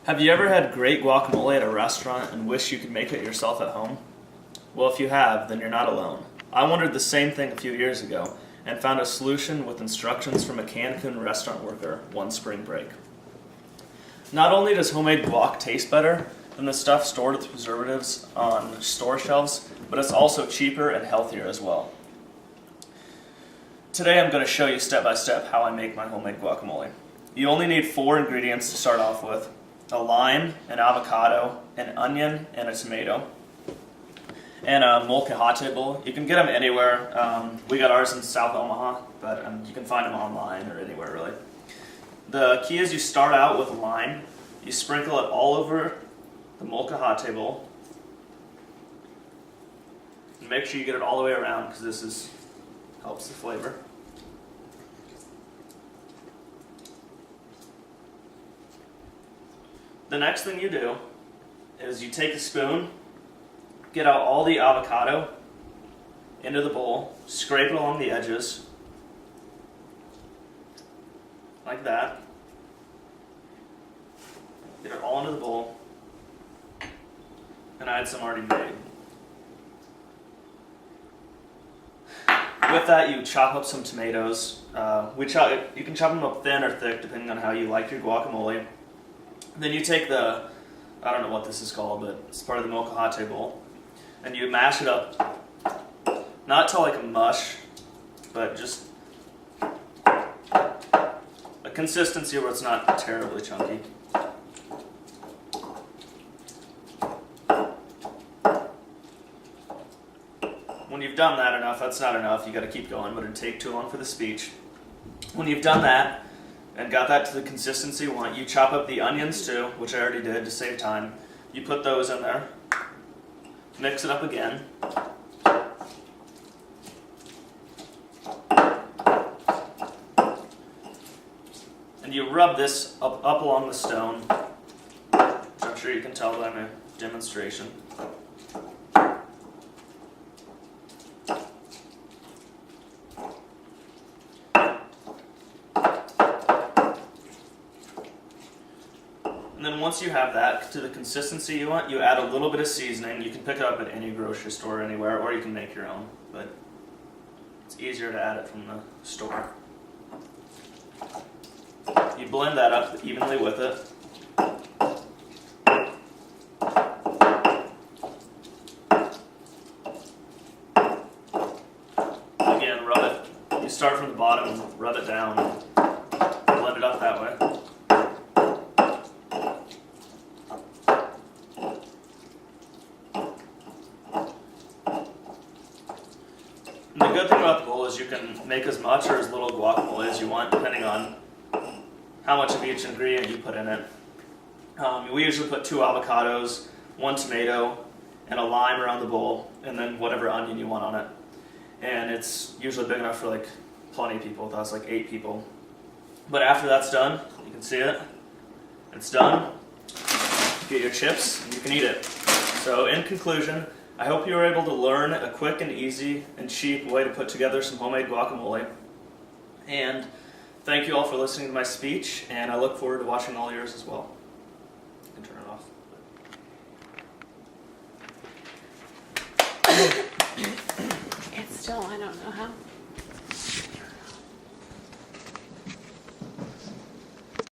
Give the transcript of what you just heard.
Have you ever had great guacamole at a restaurant and wish you could make it yourself at home? Well, if you have, then you're not alone. I wondered the same thing a few years ago and found a solution with instructions from a Cancun restaurant worker one spring break. Not only does homemade guac taste better than the stuff stored with preservatives on store shelves, but it's also cheaper and healthier as well. Today I'm going to show you step by step how I make my homemade guacamole. You only need 4 ingredients to start off with: a lime, an avocado, an onion, and a tomato, and a molcajete bowl. You can get them anywhere. We got ours in South Omaha, but you can find them online or anywhere really. The key is you start out with lime. You sprinkle it all over the molcajete bowl. And make sure you get it all the way around because this helps the flavor. The next thing you do is you take a spoon, get out all the avocado into the bowl, scrape it along the edges, like that. Get it all into the bowl, and I had some already made. With that, you chop up some tomatoes. You can chop them up thin or thick depending on how you like your guacamole. Then you take I don't know what this is called, but it's part of the molcajete bowl, and you mash it up, not to like a mush, but just a consistency where it's not terribly chunky. When you've done that enough, that's not enough, you got to keep going, but it'd take too long for the speech. When you've done that, and got that to the consistency you want, you chop up the onions too, which I already did to save time. You put those in there, mix it up again. And you rub this up along the stone, which I'm sure you can tell by my demonstration. And then once you have that to the consistency you want, you add a little bit of seasoning. You can pick it up at any grocery store anywhere, or you can make your own, but it's easier to add it from the store. You blend that up evenly with it. Again, rub it. You start from the bottom and rub it down. Blend it up that way. And the good thing about the bowl is you can make as much or as little guacamole as you want, depending on how much of each ingredient you put in it. We usually put 2 avocados, 1 tomato, and a lime around the bowl, and then whatever onion you want on it. And it's usually big enough for like plenty of people. That's like 8 people. But after that's done, you can see it. It's done. Get your chips, and you can eat it. So in conclusion, I hope you were able to learn a quick and easy and cheap way to put together some homemade guacamole. And thank you all for listening to my speech, and I look forward to watching all yours as well. You can turn it off. It's still, I don't know how.